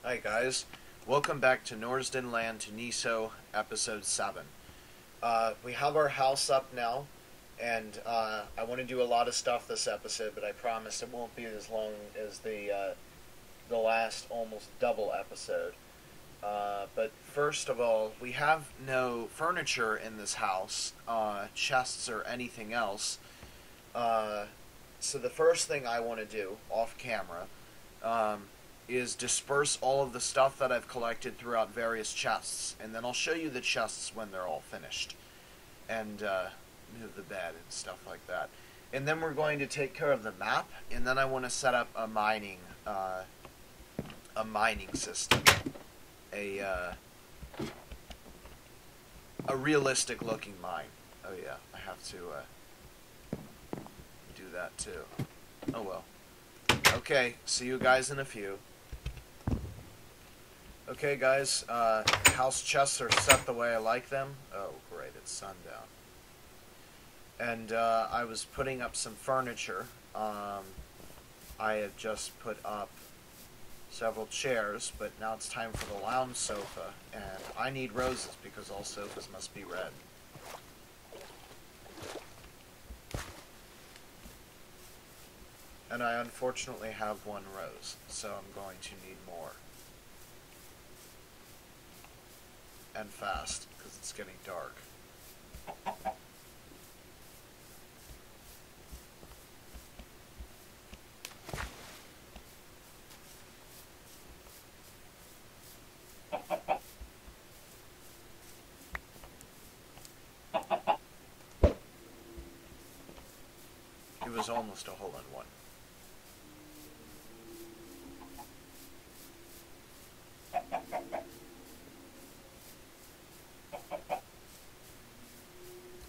Hi guys, welcome back to Norsden Land to Neso, episode 7. We have our house up now, and I want to do a lot of stuff this episode, but I promise it won't be as long as the last almost double episode. But first of all, we have no furniture in this house, chests or anything else. So the first thing I want to do, off camera, um, is disperse all of the stuff that I've collected throughout various chests, and then I'll show you the chests when they're all finished, and move the bed and stuff like that. And then we're going to take care of the map, and then I want to set up a mining system, a a realistic looking mine. Oh yeah, I have to do that too. Oh well. Okay, see you guys in a few. Okay, guys, house chests are set the way I like them. Oh, great, it's sundown. And I was putting up some furniture. I had just put up several chairs, but now it's time for the lounge sofa, and I need roses because all sofas must be red. And I unfortunately have one rose, so I'm going to need more. And fast, because it's getting dark. It was almost a hole-in-one.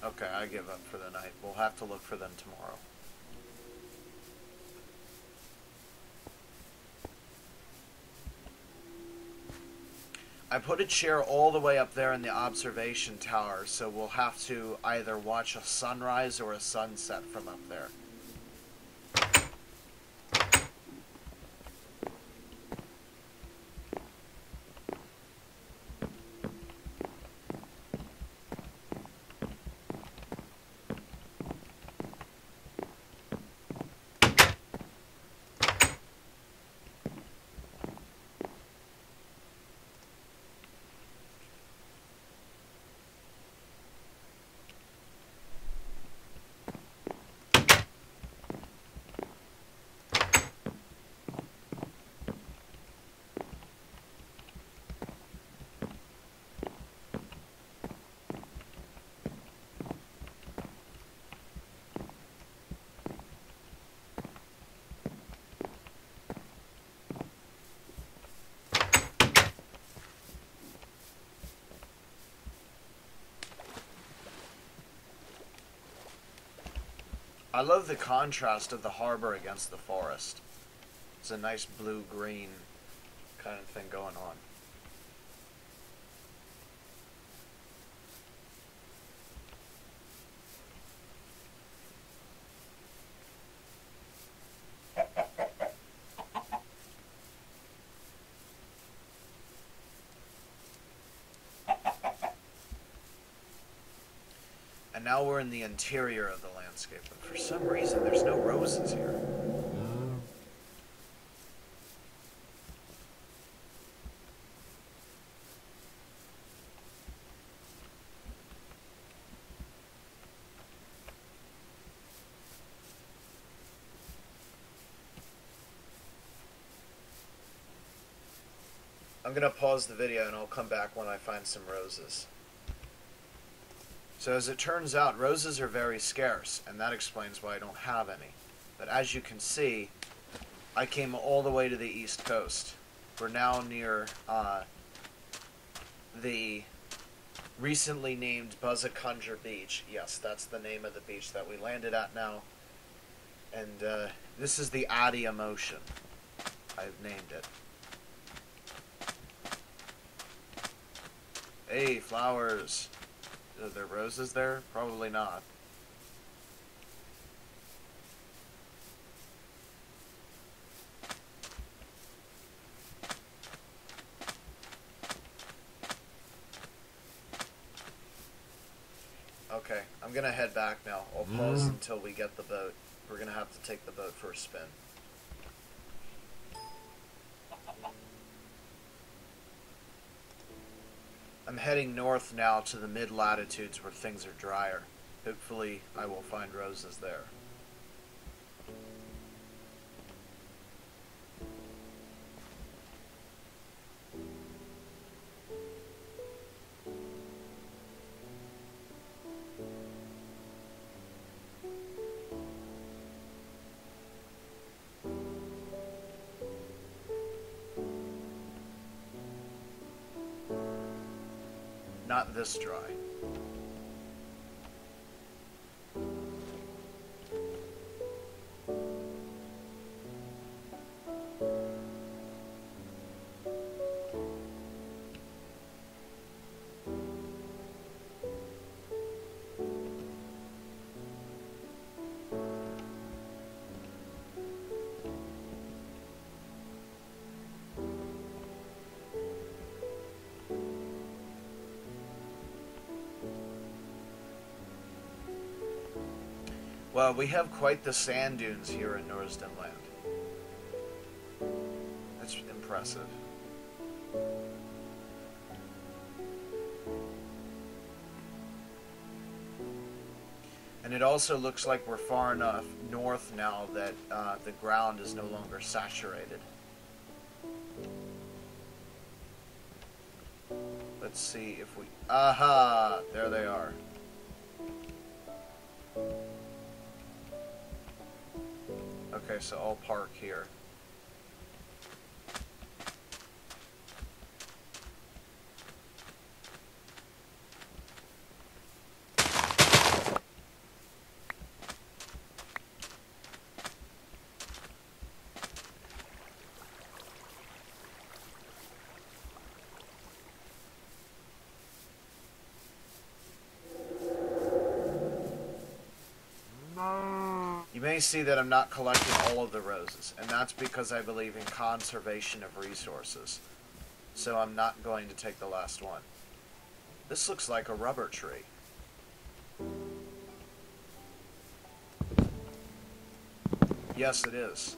Okay, I give up for the night. We'll have to look for them tomorrow. I put a chair all the way up there in the observation tower, so we'll have to either watch a sunrise or a sunset from up there. I love the contrast of the harbor against the forest. It's a nice blue-green kind of thing going on. And now we're in the interior of the landscape, but for some reason there's no roses here. I'm gonna pause the video and I'll come back when I find some roses. So as it turns out, roses are very scarce, and that explains why I don't have any. But as you can see, I came all the way to the east coast. We're now near the recently named Buzzacunger Beach. Yes, that's the name of the beach that we landed at now. And this is the Adia Motion. I've named it. Hey, flowers. Are there roses there? Probably not. I'm gonna head back now. I'll pause until we get the boat. We're gonna have to take the boat for a spin. I'm heading north now to the mid-latitudes where things are drier. Hopefully I will find roses there. Not this dry. Well, we have quite the sand dunes here in Norsden land. That's impressive. And it also looks like we're far enough north now that the ground is no longer saturated. Let's see if we... Aha! There they are. Okay, so I'll park here. You may see that I'm not collecting all of the roses, and that's because I believe in conservation of resources. So I'm not going to take the last one. This looks like a rubber tree. Yes, it is.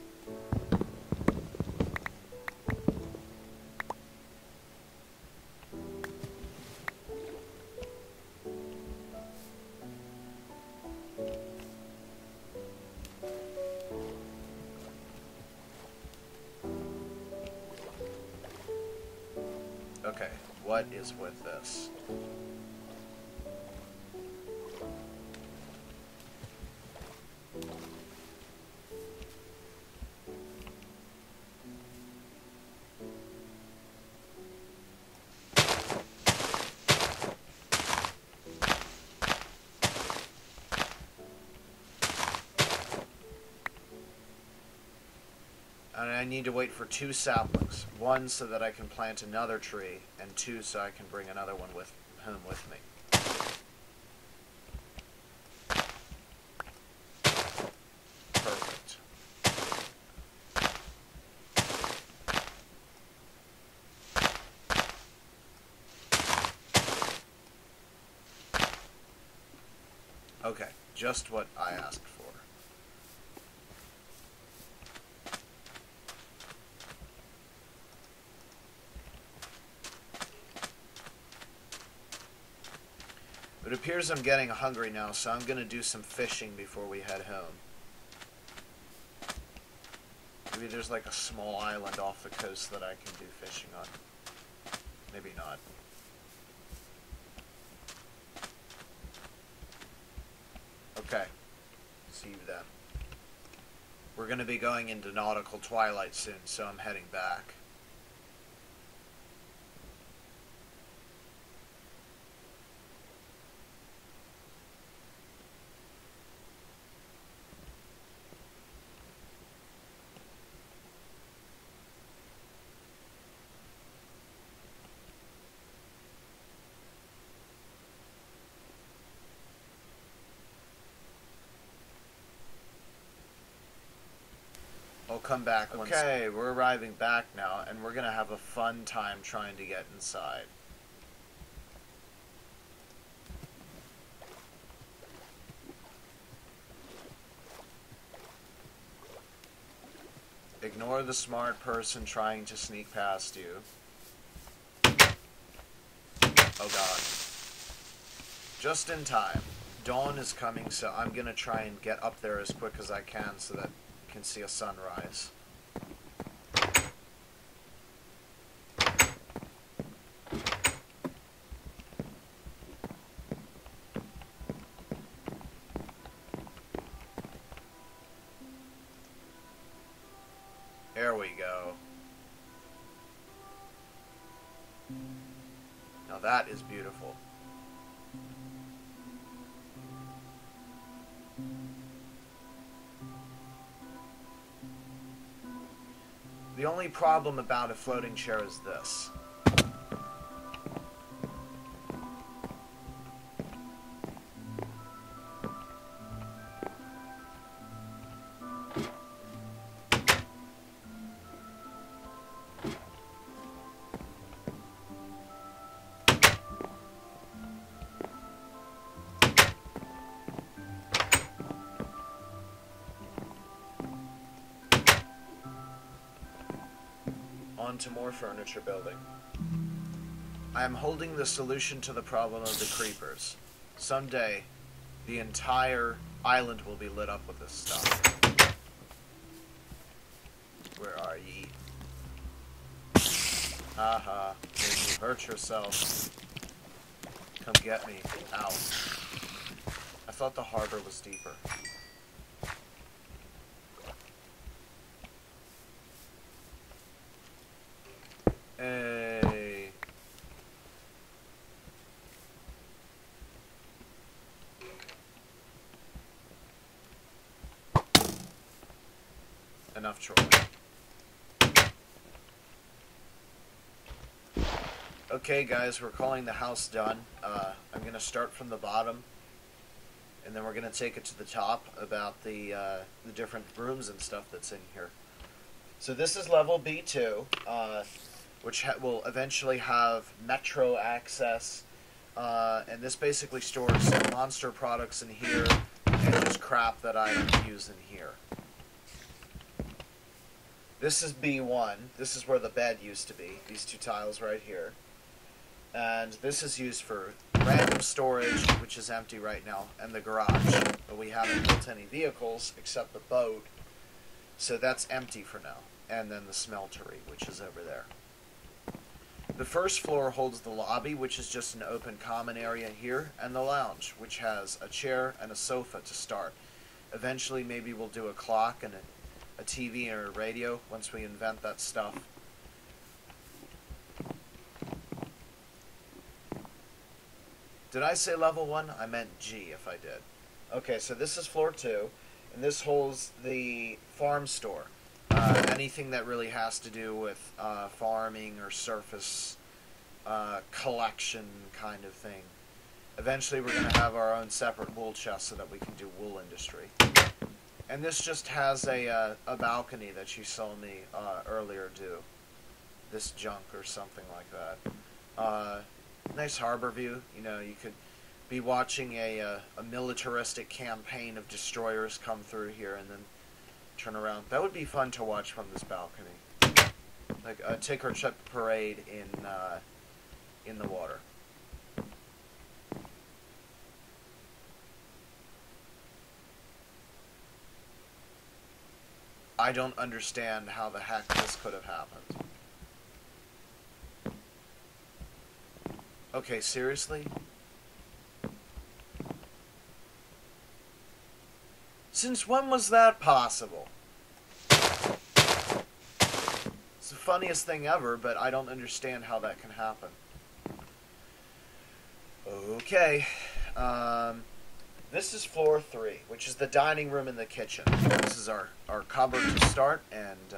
Okay, what is with this? And I need to wait for 2 saplings. 1 so that I can plant another tree, and 2 so I can bring another one home with me. Perfect. Okay, just what I asked for. It appears I'm getting hungry now, so I'm going to do some fishing before we head home. Maybe there's like a small island off the coast that I can do fishing on. Maybe not. Okay. See you then. We're going to be going into nautical twilight soon, so I'm heading back. I'll come back once. Okay, we're arriving back now, and we're going to have a fun time trying to get inside. Ignore the smart person trying to sneak past you. Oh god. Just in time. Dawn is coming, so I'm gonna try and get up there as quick as I can so that I can see a sunrise. There we go. Now that is beautiful. The only problem about a floating chair is this. On to more furniture building. I am holding the solution to the problem of the creepers. Someday, the entire island will be lit up with this stuff. Where are ye? Haha, made you hurt yourself. Come get me. Ow. I thought the harbor was deeper. Hey. Enough trolling. Okay guys, we're calling the house done. I'm going to start from the bottom, and then we're going to take it to the top about the different rooms and stuff that's in here. So this is level B2, which will eventually have metro access, and this basically stores monster products in here, and just crap that I don't use in here. This is B1. This is where the bed used to be, these two tiles right here. And this is used for random storage, which is empty right now, and the garage. But we haven't built any vehicles except the boat, so that's empty for now. And then the smeltery, which is over there. The first floor holds the lobby, which is just an open common area here, and the lounge, which has a chair and a sofa to start. Eventually, maybe we'll do a clock and a TV or a radio once we invent that stuff. Did I say level 1? I meant G if I did. Okay, so this is floor 2, and this holds the farm store. Anything that really has to do with farming or surface collection kind of thing. Eventually we're going to have our own separate wool chest so that we can do wool industry. And this just has a balcony that you saw me earlier do. This junk or something like that. Nice harbor view. You know, you could be watching a militaristic campaign of destroyers come through here and then turn around. That would be fun to watch from this balcony. Like a ticker chip parade in the water. I don't understand how the heck this could have happened. Okay, seriously? Since when was that possible? It's the funniest thing ever, but I don't understand how that can happen. Okay. This is floor 3, which is the dining room and the kitchen. This is our cupboard to start, and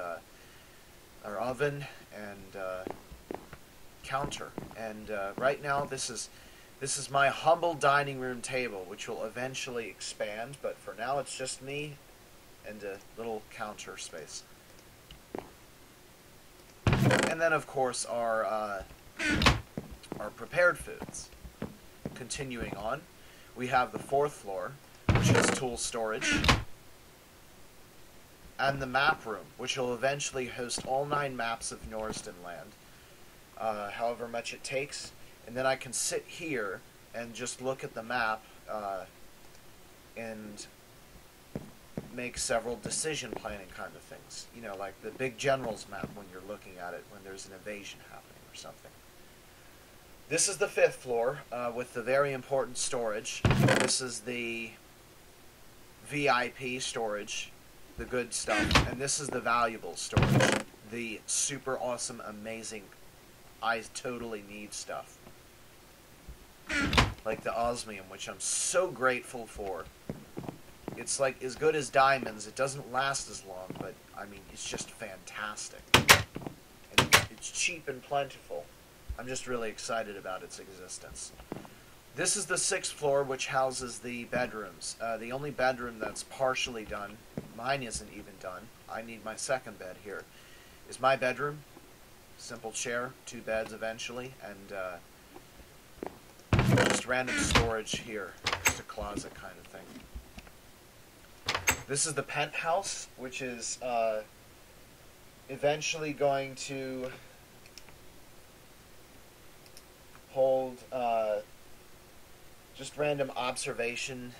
our oven, and counter. And right now, this is my humble dining room table, which will eventually expand, but for now it's just me and a little counter space. And then, of course, our prepared foods. Continuing on, we have the 4th floor, which is tool storage. and the map room, which will eventually host all 9 maps of Norsden land, however much it takes. And then I can sit here and just look at the map and make several decision planning kind of things. You know, like the big generals map when you're looking at it when there's an invasion happening or something. This is the 5th floor with the very important storage. This is the VIP storage, the good stuff, and this is the valuable storage, the super awesome, amazing, I totally need stuff. Like the osmium, which I'm so grateful for. It's like as good as diamonds. It doesn't last as long, but I mean, it's just fantastic. And it's cheap and plentiful. I'm just really excited about its existence. This is the 6th floor, which houses the bedrooms. The only bedroom that's partially done, mine isn't even done. I need my 2nd bed here. Is my bedroom. Simple chair, 2 beds eventually, and just random storage here. Just a closet kind of thing. This is the penthouse, which is eventually going to hold just random observation-y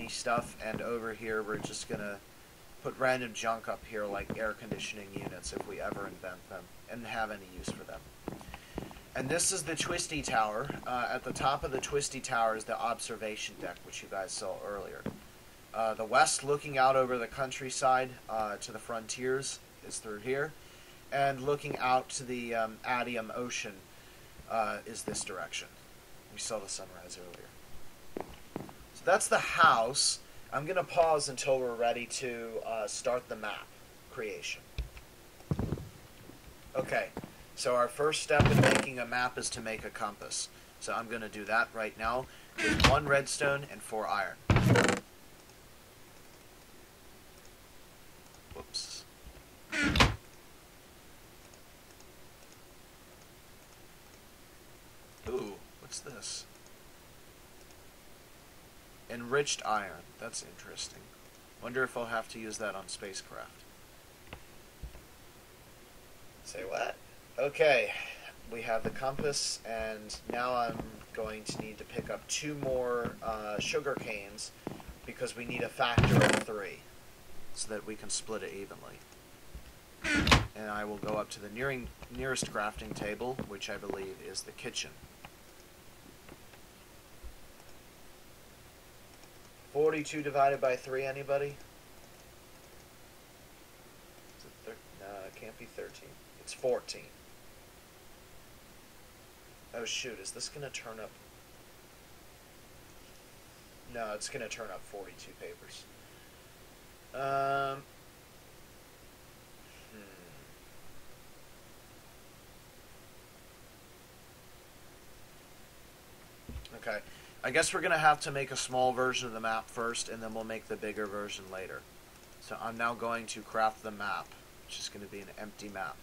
stuff, and over here we're just gonna put random junk up here like air conditioning units if we ever invent them and have any use for them. And this is the Twisty Tower. At the top of the Twisty Tower is the observation deck, which you guys saw earlier. The west, looking out over the countryside to the frontiers, is through here. And looking out to the Adium Ocean is this direction. We saw the sunrise earlier. So that's the house. I'm going to pause until we're ready to start the map creation. Okay, so our first step in making a map is to make a compass. So I'm going to do that right now with 1 redstone and 4 iron. Whoops. Ooh, what's this? Enriched iron. That's interesting. Wonder if I'll have to use that on spacecraft. Say what? Okay, we have the compass, and now I'm going to need to pick up 2 more sugar canes because we need a factor of 3 so that we can split it evenly. And I will go up to the nearest crafting table, which I believe is the kitchen. 42 divided by 3, anybody? Is it no, it can't be 13. It's 14. Oh shoot, is this going to turn up? No, it's going to turn up 42 papers. Okay. I guess we're going to have to make a small version of the map first, and then we'll make the bigger version later. So I'm now going to craft the map, which is going to be an empty map.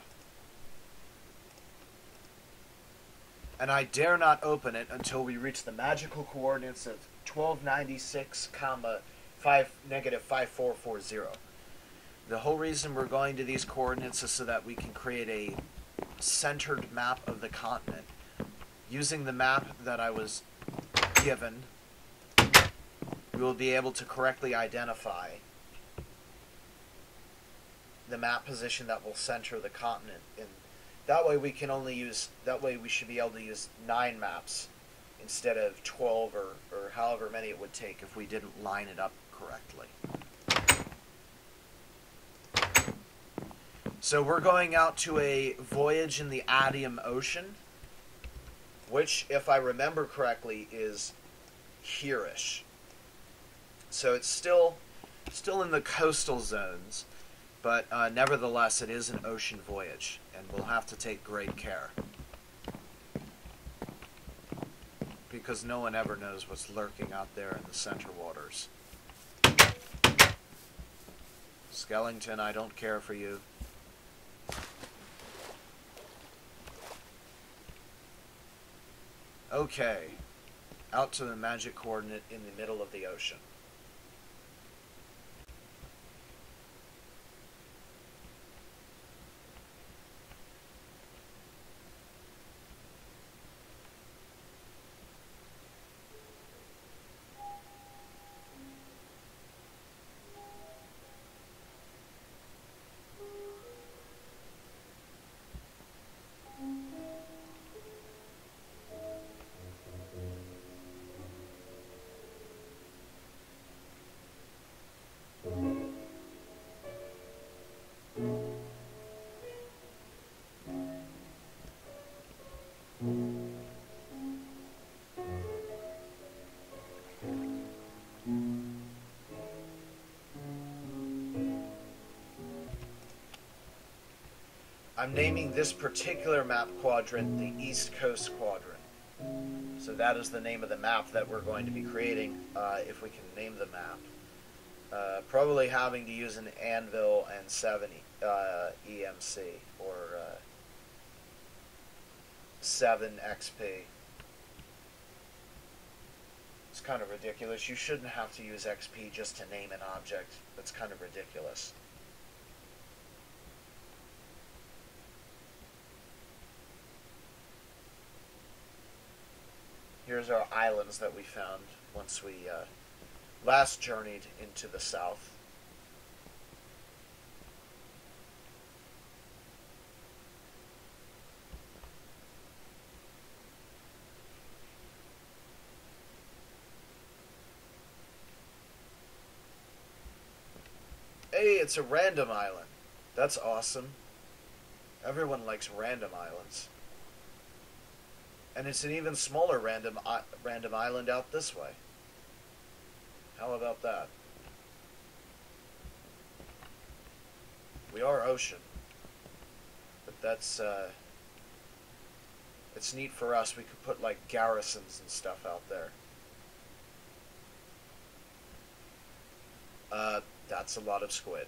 And I dare not open it until we reach the magical coordinates of 1296, negative 5440. The whole reason we're going to these coordinates is so that we can create a centered map of the continent. Using the map that I was given, we will be able to correctly identify the map position that will center the continent. And that way we can only use, that way we should be able to use 9 maps instead of 12 or however many it would take if we didn't line it up correctly. So we're going out to a voyage in the Adium Ocean, which, if I remember correctly, is here-ish. So it's still in the coastal zones, but nevertheless it is an ocean voyage, and we'll have to take great care. Because no one ever knows what's lurking out there in the center waters. Skellington, I don't care for you. Okay, out to the magic coordinate in the middle of the ocean. I'm naming this particular map quadrant the East Coast Quadrant. So that is the name of the map that we're going to be creating, if we can name the map. Probably having to use an anvil and 7 EMC, or 7 XP. It's kind of ridiculous. You shouldn't have to use XP just to name an object. That's kind of ridiculous. Here's our islands that we found once we last journeyed into the south. Hey, it's a random island. That's awesome. Everyone likes random islands. And it's an even smaller random island out this way. How about that? We are ocean. But that's, it's neat for us. We could put, like, garrisons and stuff out there. That's a lot of squid.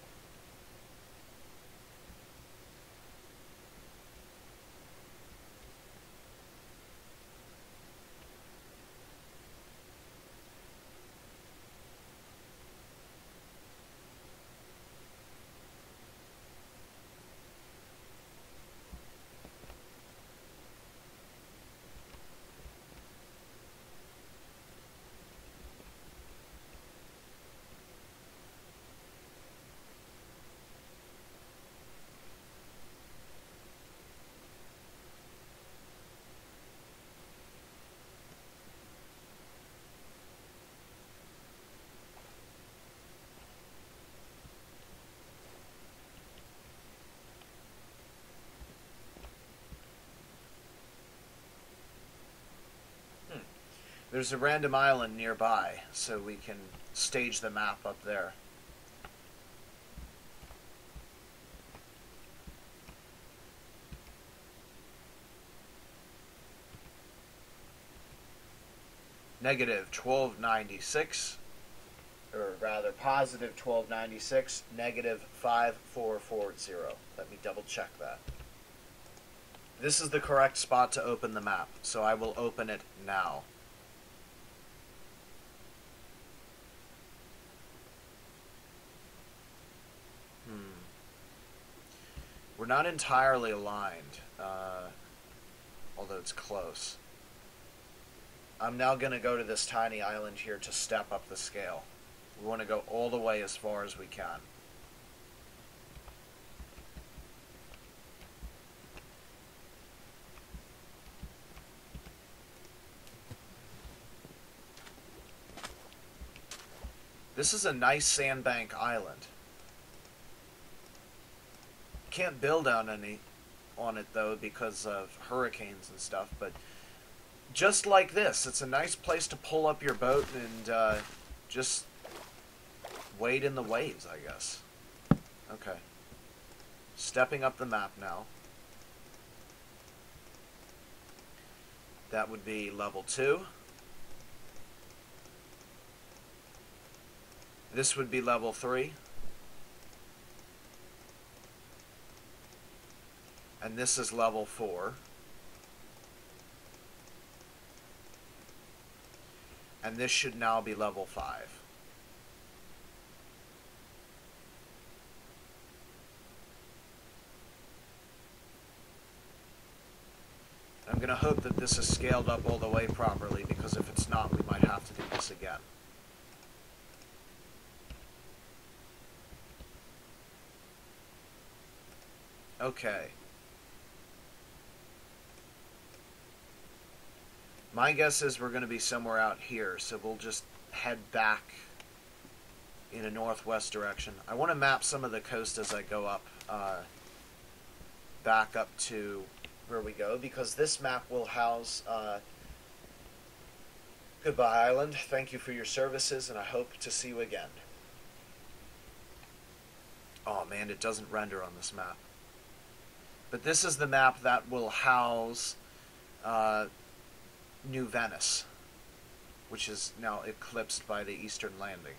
There's a random island nearby, so we can stage the map up there. Negative 1296, or rather positive 1296, negative 5440. Let me double check that. This is the correct spot to open the map, so I will open it now. We're not entirely aligned, although it's close. I'm now going to go to this tiny island here to step up the scale. We want to go all the way as far as we can. This is a nice sandbank island. Can't build on it though because of hurricanes and stuff, but just like this, it's a nice place to pull up your boat and just wade in the waves, I guess. Okay. Stepping up the map now. That would be level 2. This would be level 3. And this is level 4. And this should now be level 5. I'm going to hope that this is scaled up all the way properly, because if it's not, we might have to do this again. Okay. My guess is we're going to be somewhere out here, so we'll just head back in a northwest direction. I want to map some of the coast as I go up, back up to where we go, because this map will house Goodbye Island. Thank you for your services, and I hope to see you again. Oh man, it doesn't render on this map. But this is the map that will house New Venice, which is now eclipsed by the Eastern Landing.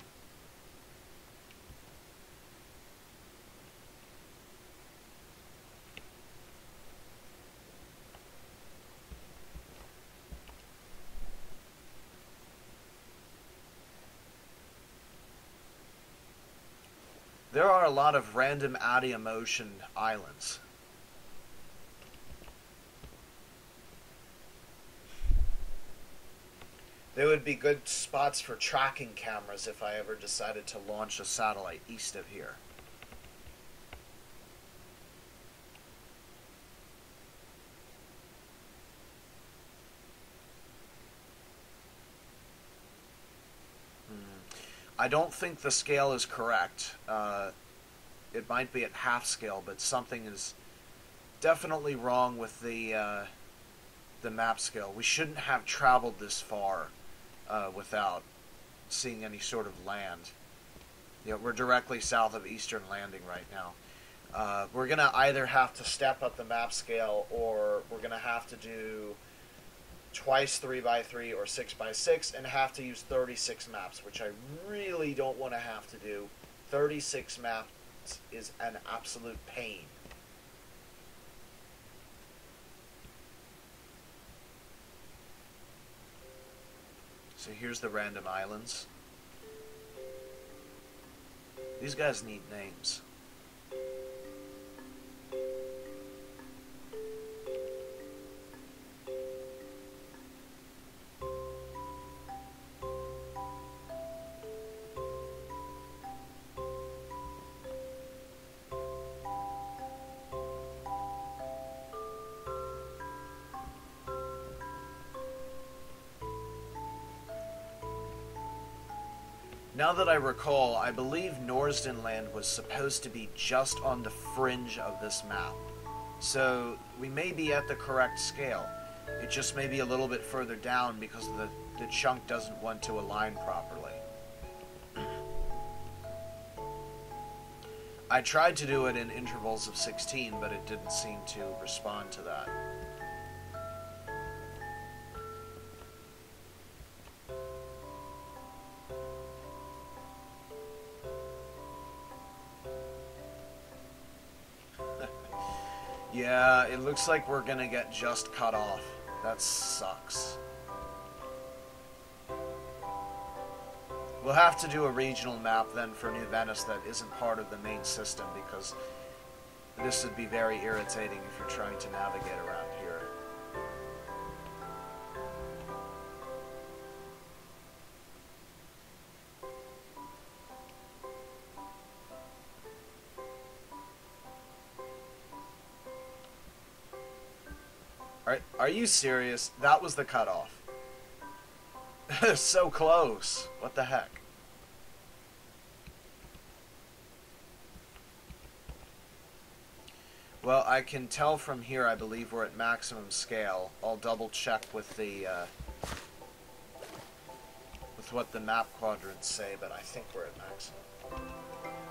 There are a lot of random adiamotion islands. They would be good spots for tracking cameras if I ever decided to launch a satellite east of here. I don't think the scale is correct. It might be at half scale, but something is definitely wrong with the map scale. We shouldn't have traveled this far without seeing any sort of land. You know, we're directly south of Eastern Landing right now. We're going to either have to step up the map scale, or we're going to have to do twice 3x3 or 6x6 and have to use 36 maps, which I really don't want to have to do. 36 maps is an absolute pain. So here's the random islands. These guys need names. Now that I recall, I believe Norsden land was supposed to be just on the fringe of this map. So we may be at the correct scale. It just may be a little bit further down because the chunk doesn't want to align properly. I tried to do it in intervals of 16, but it didn't seem to respond to that. Yeah, it looks like we're gonna get just cut off. That sucks. We'll have to do a regional map then for New Venice that isn't part of the main system, because this would be very irritating if you're trying to navigate around here. Are you serious? That was the cutoff. So close. What the heck? Well, I can tell from here, I believe we're at maximum scale. I'll double check with the with what the map quadrants say, but I think we're at maximum.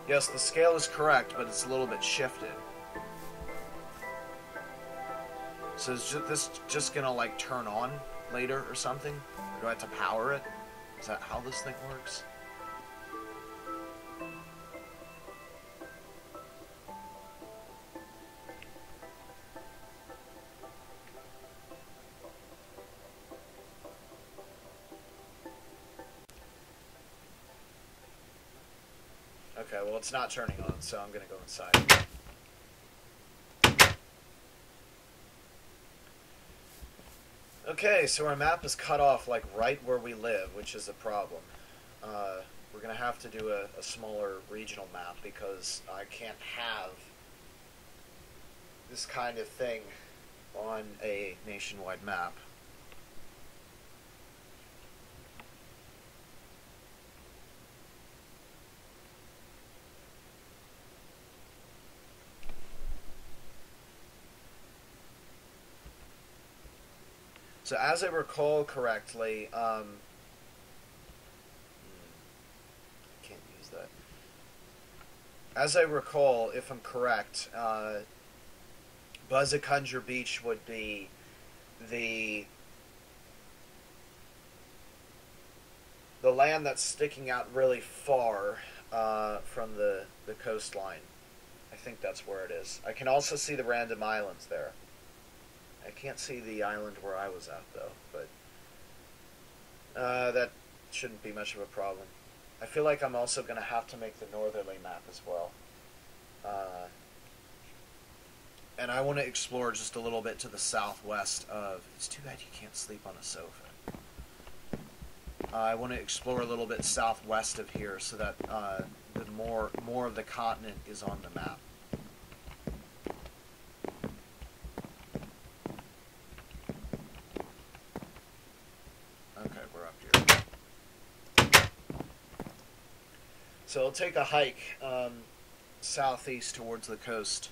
Yes, the scale is correct, but it's a little bit shifted. So is this just gonna like turn on later or something? Or do I have to power it? Is that how this thing works? Okay, well it's not turning on, so I'm gonna go inside. Okay, so our map is cut off like right where we live, which is a problem. We're going to have to do a smaller regional map because I can't have this kind of thing on a nationwide map. So as I recall correctly, I can't use that. As I recall, if I'm correct, Buzzacunger Beach would be the land that's sticking out really far from the coastline. I think that's where it is. I can also see the random islands there. I can't see the island where I was at, though, but that shouldn't be much of a problem. I feel like I'm also going to have to make the northerly map as well. And I want to explore just a little bit to the southwest of... It's too bad you can't sleep on a sofa. I want to explore a little bit southwest of here so that the more of the continent is on the map. Okay, we're up here. So I'll take a hike southeast towards the coast,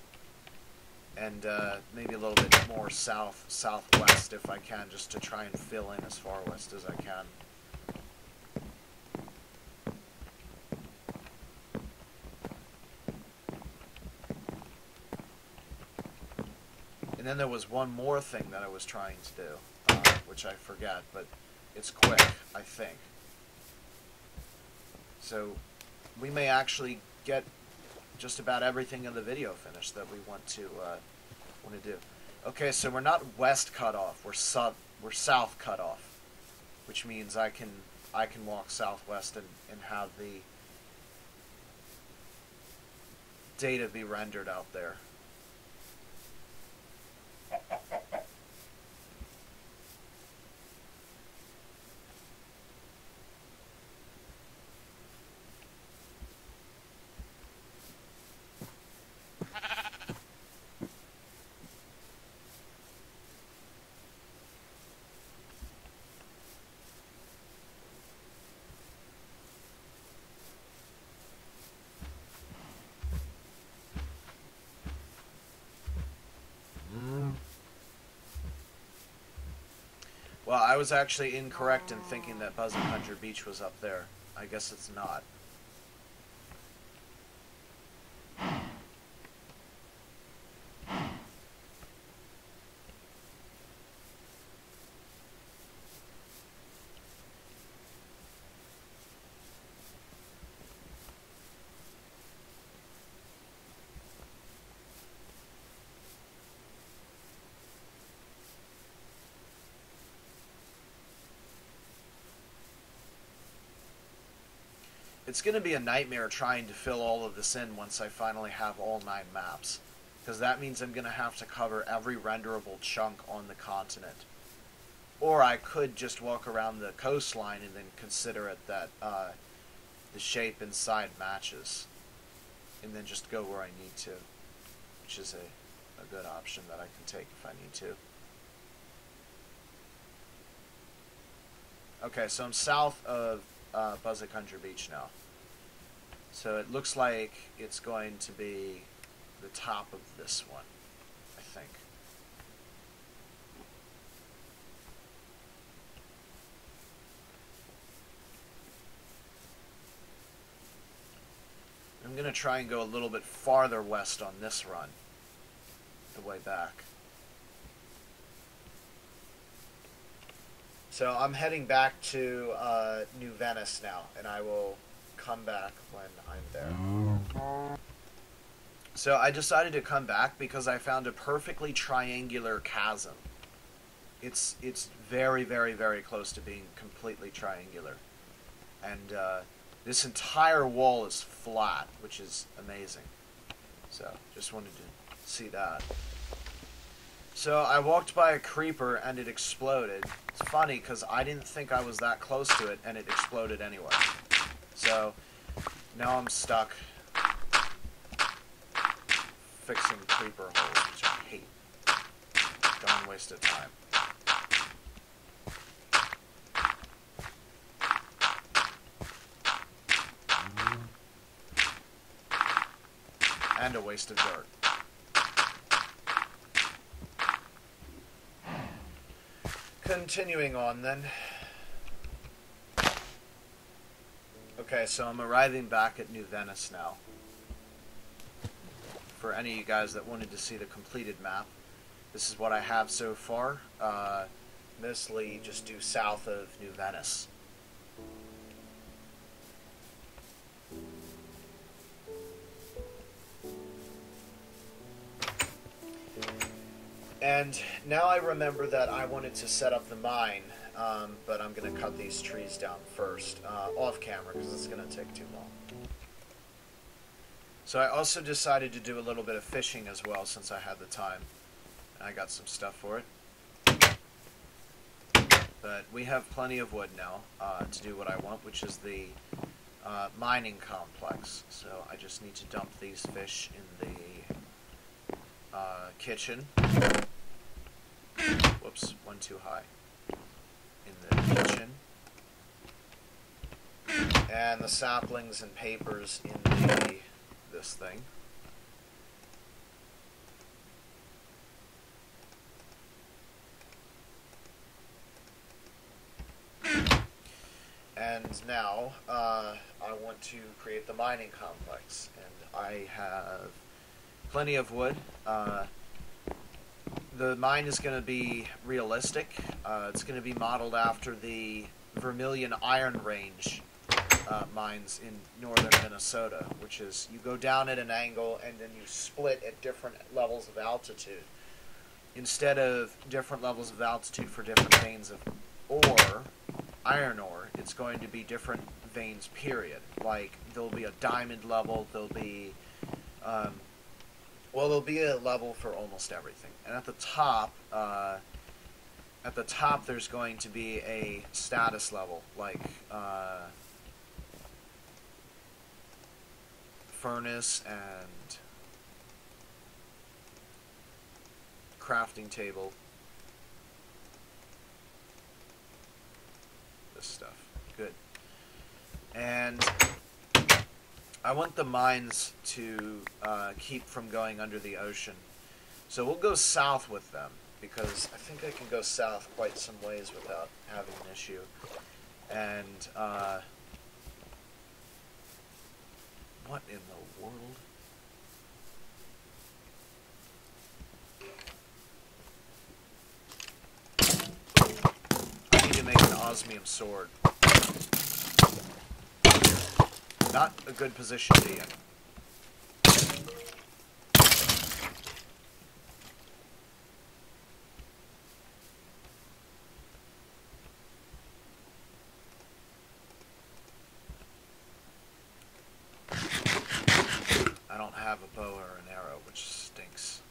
and maybe a little bit more southwest if I can, just to try and fill in as far west as I can. And then there was one more thing that I was trying to do, which I forget, but it's quick, I think. So we may actually get just about everything in the video finished that we want to do. Okay, so we're not west cut off, we're south cut off, which means I can walk southwest and have the data be rendered out there. Well, I was actually incorrect in thinking that Buzzacunger Beach was up there. I guess it's not. It's going to be a nightmare trying to fill all of this in once I finally have all 9 maps, because that means I'm going to have to cover every renderable chunk on the continent. Or I could just walk around the coastline and then consider it that the shape inside matches, and then just go where I need to, which is a good option that I can take if I need to. Okay, so I'm south of Buzzacunger Beach now. So it looks like it's going to be the top of this one, I think. I'm going to try and go a little bit farther west on this run, the way back. So I'm heading back to New Venice now, and I will come back when I'm there. So I decided to come back because I found a perfectly triangular chasm. It's very, very, very close to being completely triangular. And this entire wall is flat, which is amazing. So just wanted to see that. So I walked by a creeper and it exploded. It's funny because I didn't think I was that close to it and it exploded anyway. So now I'm stuck fixing creeper holes, which I hate. Don't waste of time. And a waste of dirt. Continuing on then. Okay, so I'm arriving back at New Venice now. For any of you guys that wanted to see the completed map. This is what I have so far. Mostly just due south of New Venice. And now I remember that I wanted to set up the mine, but I'm going to cut these trees down first, off camera, because it's going to take too long. So I also decided to do a little bit of fishing as well, since I had the time. I got some stuff for it. But we have plenty of wood now to do what I want, which is the mining complex. So I just need to dump these fish in the kitchen. Whoops, one too high. In the kitchen. And the saplings and papers in this thing. And now, I want to create the mining complex, and I have plenty of wood. The mine is going to be realistic. It's going to be modeled after the Vermilion Iron Range mines in northern Minnesota, which is you go down at an angle and then you split at different levels of altitude. Instead of different levels of altitude for different veins of ore, iron ore, it's going to be different veins, period. Like, there'll be a diamond level, there'll be, there'll be a level for almost everything. And at the top there's going to be a status level, like, furnace and crafting table. This stuff. Good. And I want the mines to keep from going under the ocean. So we'll go south with them, because I think I can go south quite some ways without having an issue. And, what in the world? I need to make an osmium sword. Not a good position to be in. I don't have a bow or an arrow, which stinks.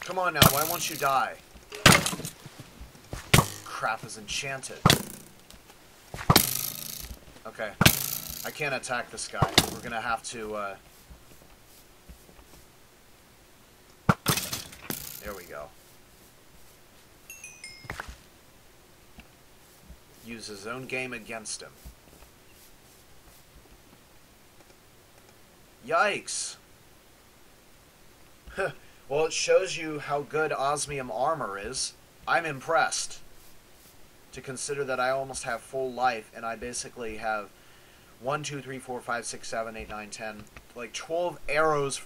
Come on now, why won't you die? Crap is enchanted. Okay. I can't attack this guy. We're gonna have to, there we go. Use his own game against him. Yikes! Well, it shows you how good osmium armor is. I'm impressed. To consider that I almost have full life, and I basically have 1, 2, 3, 4, 5, 6, 7, 8, 9, 10, like 12 arrows.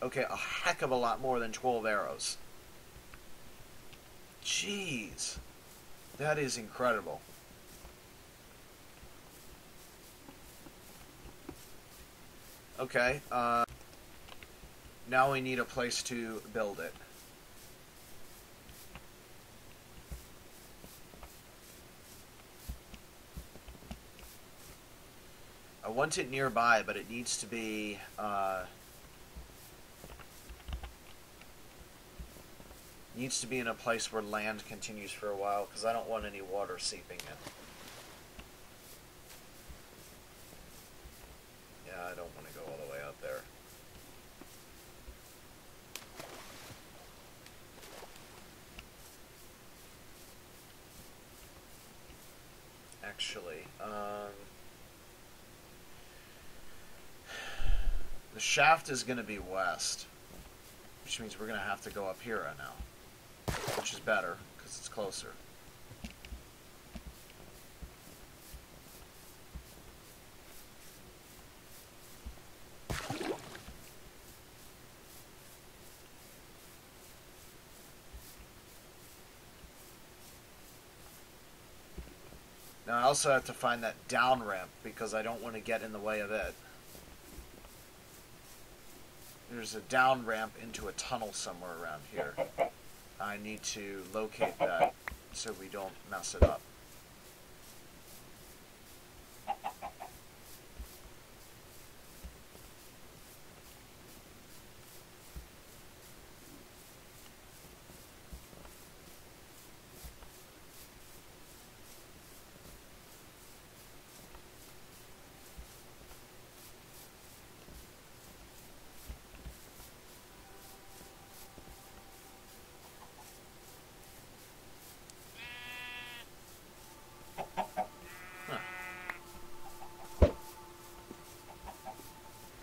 Okay, a heck of a lot more than 12 arrows. Jeez. That is incredible. Okay, now we need a place to build it. I want it nearby, but it needs to be, in a place where land continues for a while, because I don't want any water seeping in. Yeah, I don't want to go all the way out there. Actually, the shaft is going to be west, which means we're going to have to go up here now, which is better, because it's closer. Now I also have to find that down ramp because I don't want to get in the way of it. There's a down ramp into a tunnel somewhere around here. I need to locate that so we don't mess it up.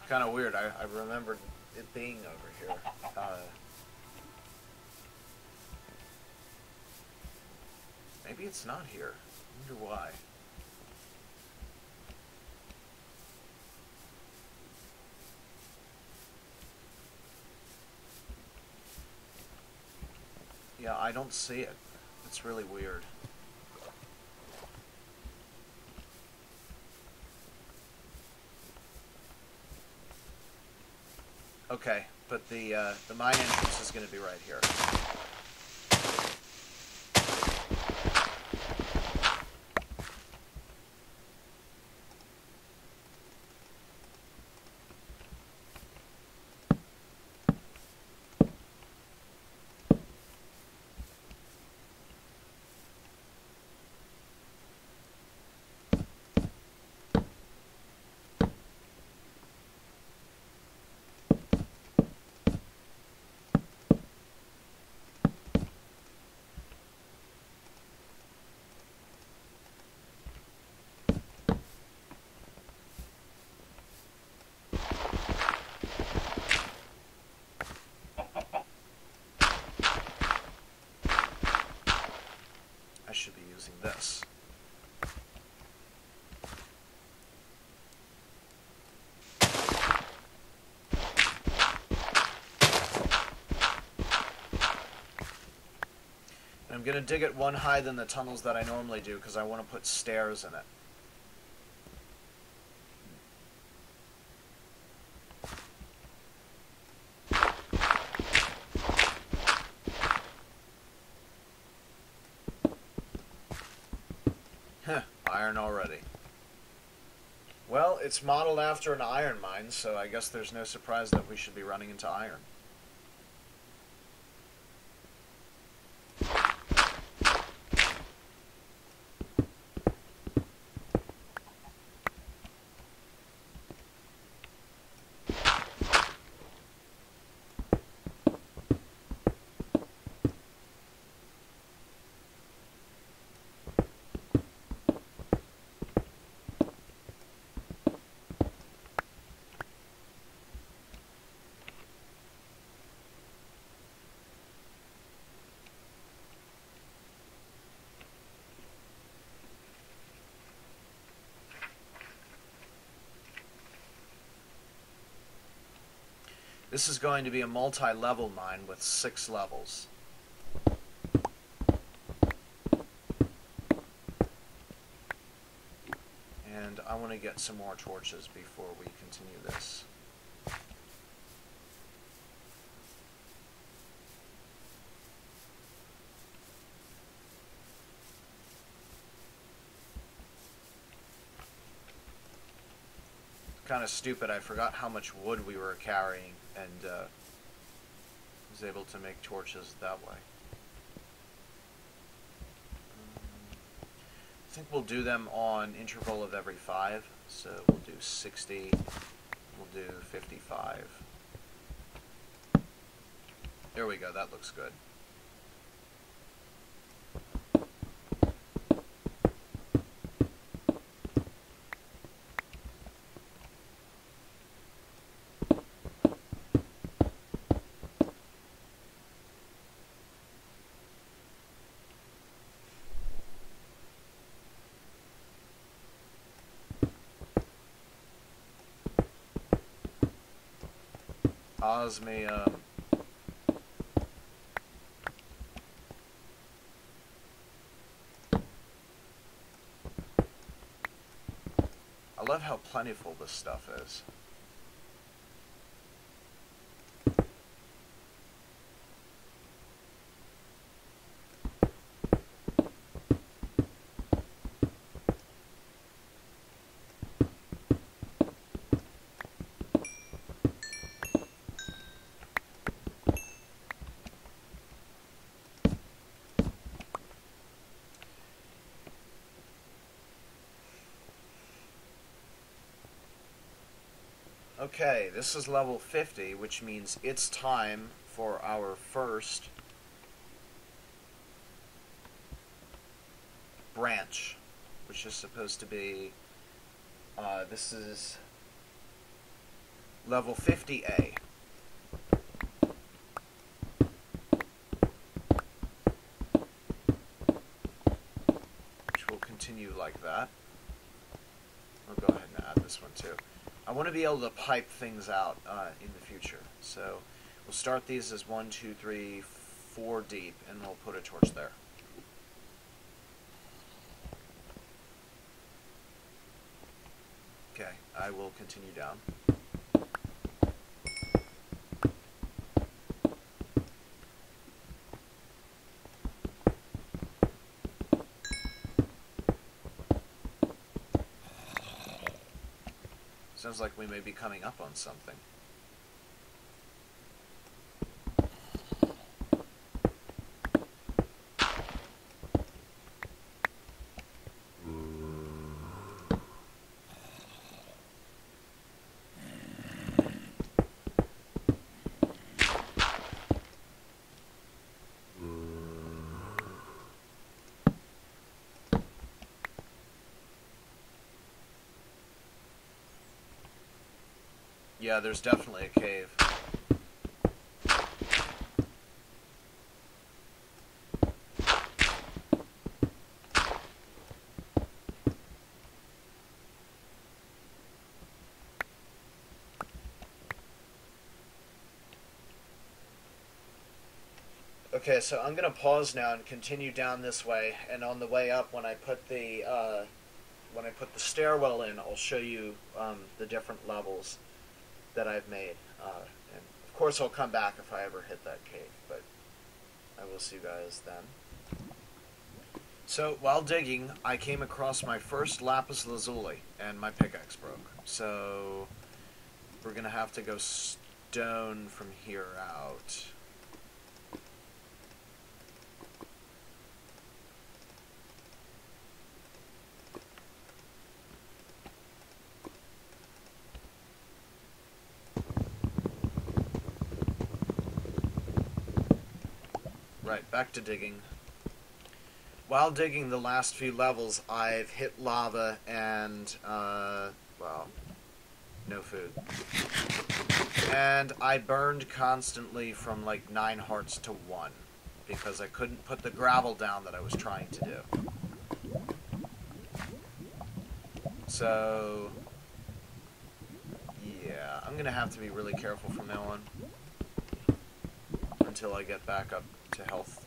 Kind of weird. I remembered it being over here. Maybe it's not here. I wonder why. Yeah, I don't see it. It's really weird. Okay, but the mine entrance is going to be right here. Should be using this. And I'm going to dig it one higher than the tunnels that I normally do because I want to put stairs in it. Iron already. Well, it's modeled after an iron mine, so I guess there's no surprise that we should be running into iron. This is going to be a multi-level mine with 6 levels. And I want to get some more torches before we continue this. Kind of stupid. I forgot how much wood we were carrying and was able to make torches that way. I think we'll do them on interval of every 5. So we'll do 60, we'll do 55. There we go, that looks good. Osmium. love how plentiful this stuff is. Okay, this is level 50, which means it's time for our first branch, which is supposed to be, this is level 50A. Which will continue like that. I'll go ahead and add this one too. I want to be able to pipe things out in the future. So we'll start these as 1, 2, 3, 4 deep, and we'll put a torch there. Okay, I will continue down. Sounds like we may be coming up on something. Yeah, there's definitely a cave. Okay, so I'm going to pause now and continue down this way, and on the way up, when I put the stairwell in, I'll show you the different levels that I've made. And of course I'll come back if I ever hit that cave, but I will see you guys then. So while digging, I came across my first lapis lazuli, and my pickaxe broke. So we're going to have to go stone from here out. Right, back to digging. While digging the last few levels, I've hit lava and, well, no food. And I burned constantly from like 9 hearts to 1, because I couldn't put the gravel down that I was trying to do. So, yeah, I'm gonna have to be really careful from now on, until I get back up to health.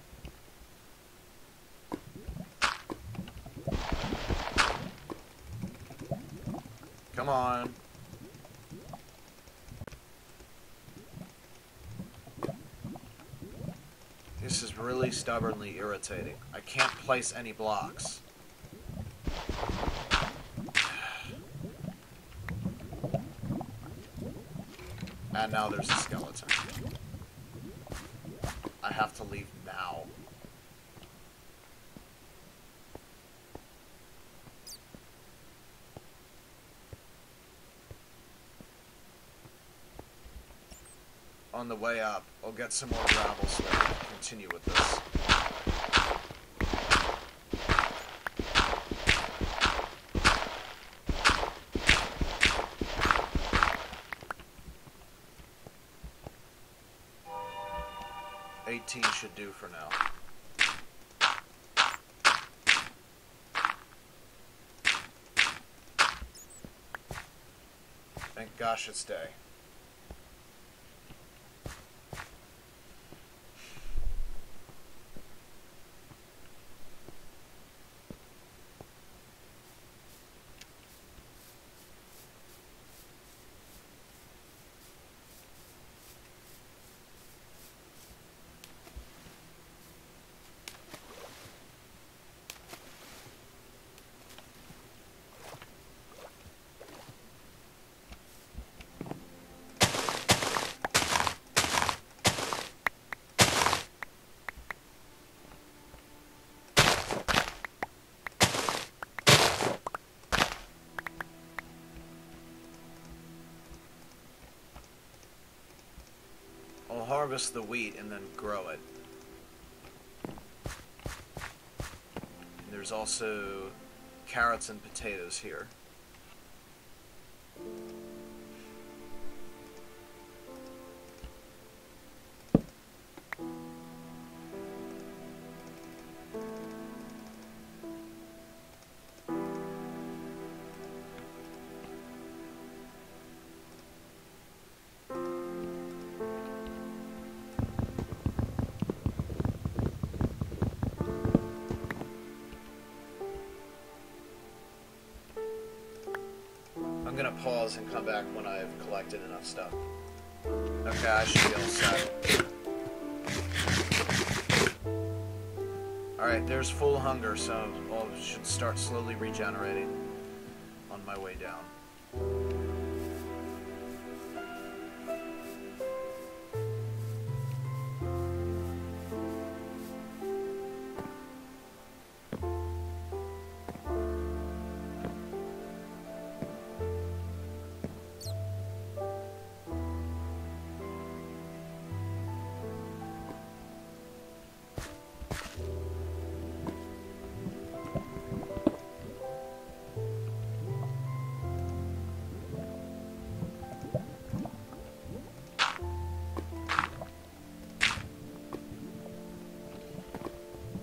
Come on. This is really stubbornly irritating. I can't place any blocks. And now there's a skeleton. I have to leave now. On the way up, I'll get some more gravel so that we can continue with this. Should do for now. Thank gosh it's day. harvest the wheat and then grow it. And there's also carrots and potatoes here. I'm gonna pause and come back when I've collected enough stuff. Okay, I should be all set. Alright, there's full hunger, so I should start slowly regenerating on my way down.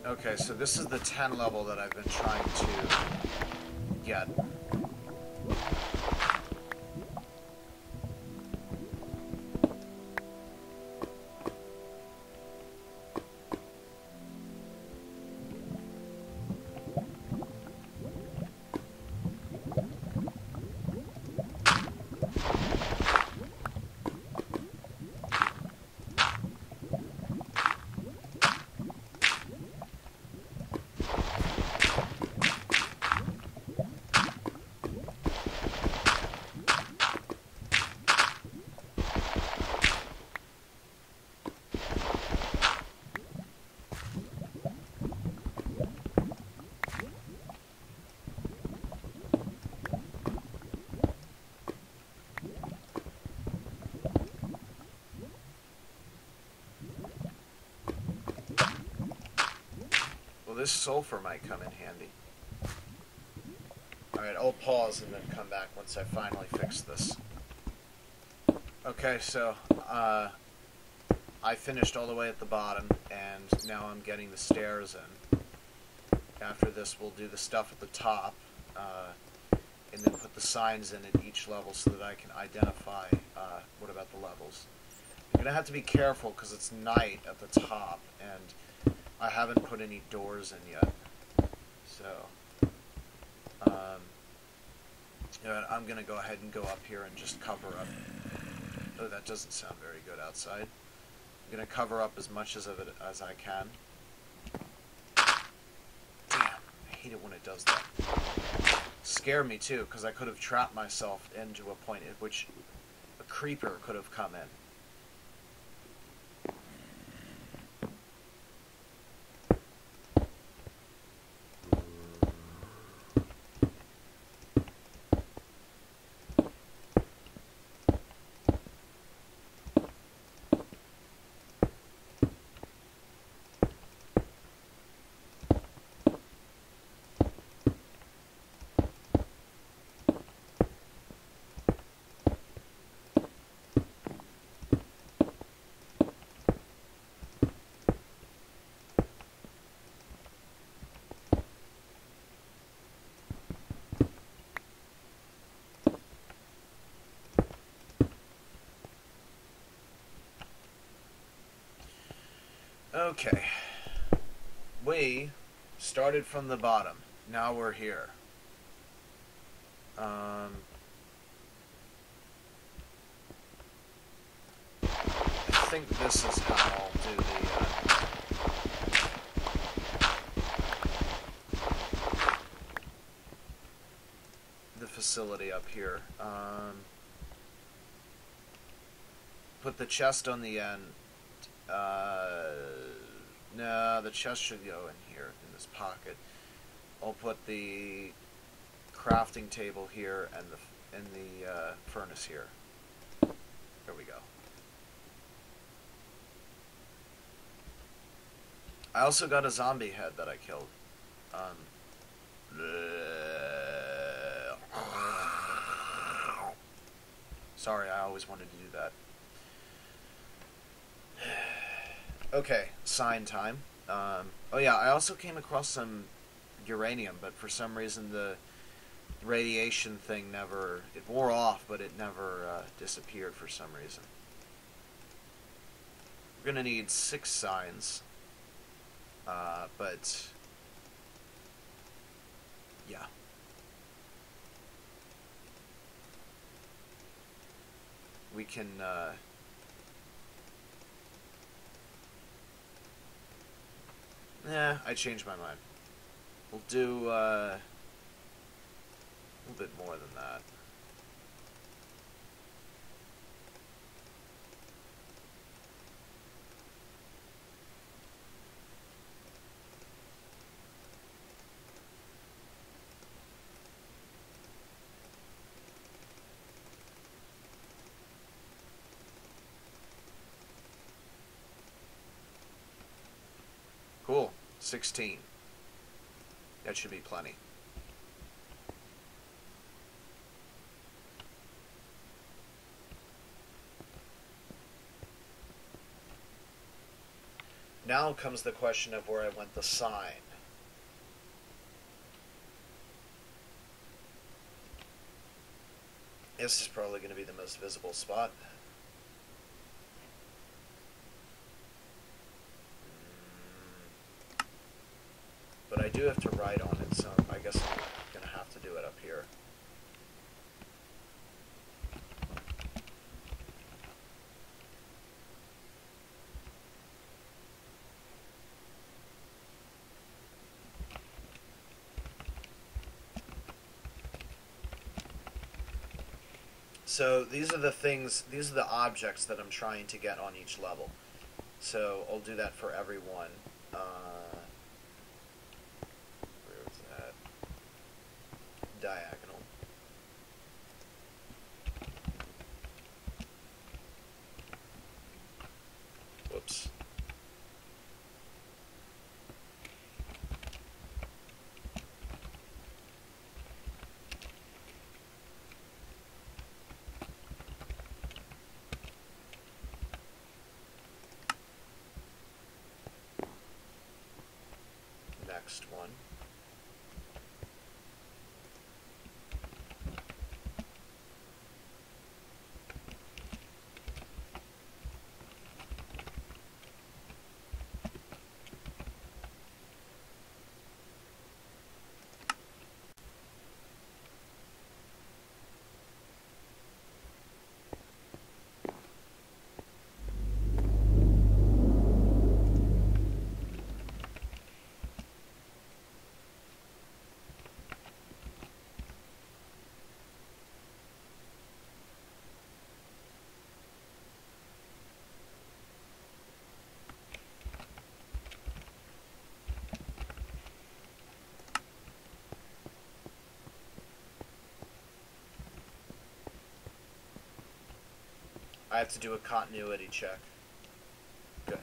Okay, so this is the 10 level that I've been trying to get. This sulfur might come in handy. Alright, I'll pause and then come back once I finally fix this. Okay, so I finished all the way at the bottom, and now I'm getting the stairs in. After this, we'll do the stuff at the top, and then put the signs in at each level so that I can identify what about the levels. I'm going to have to be careful because it's night at the top, and I haven't put any doors in yet, so you know, I'm going to go ahead and go up here and just cover up. Oh, that doesn't sound very good outside. I'm going to cover up as much of it as I can. Damn, I hate it when it does that. Scare me too, because I could have trapped myself into a point at which a creeper could have come in. Okay, we started from the bottom. Now we're here. I think this is how I'll do the facility up here. Put the chest on the end. No, the chest should go in here, in this pocket. I'll put the crafting table here and the furnace here. There we go. I also got a zombie head that I killed. Um, Sorry, I always wanted to do that. Okay, sign time. Oh yeah, I also came across some uranium, but for some reason the radiation thing never... It wore off, but it never disappeared for some reason. We're going to need 6 signs. But... yeah. We can... I changed my mind. We'll do a little bit more than that. Cool. 16. That should be plenty. Now comes the question of where I want the sign. This is probably going to be the most visible spot. But I do have to write on it, so I guess I'm going to have to do it up here. So these are the things, these are the objects that I'm trying to get on each level. So I'll do that for every one. Where was that? Diagonal. Whoops. Next one. I have to do a continuity check. Good.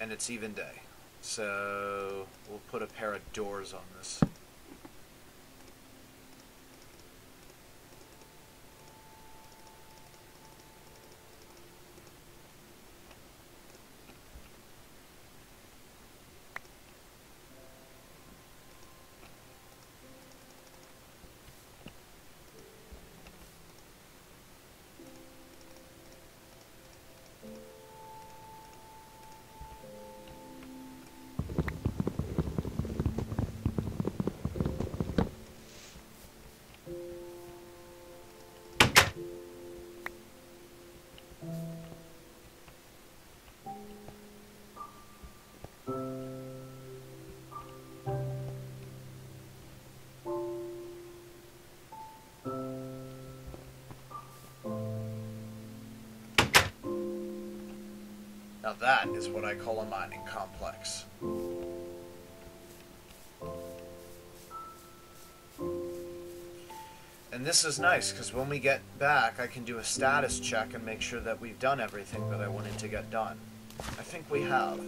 and it's even day. So we'll put a pair of doors on this. Now that is what I call a mining complex. And this is nice, because when we get back, I can do a status check and make sure that we've done everything that I wanted to get done. I think we have.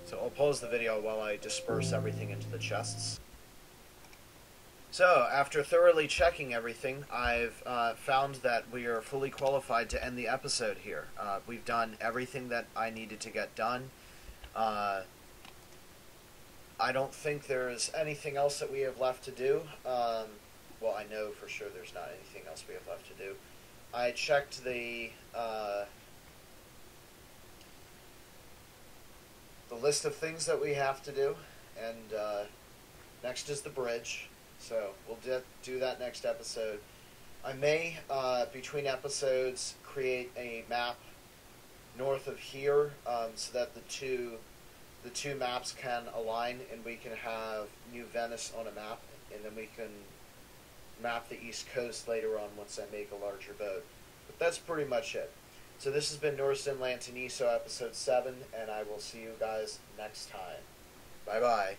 So I'll pause the video while I disperse everything into the chests. So, after thoroughly checking everything, I've found that we are fully qualified to end the episode here. We've done everything that I needed to get done. I don't think there's anything else that we have left to do. Well, I know for sure there's not anything else we have left to do. I checked the list of things that we have to do, and next is the bridge. So we'll do that next episode. I may, between episodes, create a map north of here, so that the two maps can align, and we can have New Venice on a map, and then we can map the East Coast later on once I make a larger boat. But that's pretty much it. So this has been Norsden Land to Neso episode 7, and I will see you guys next time. Bye-bye.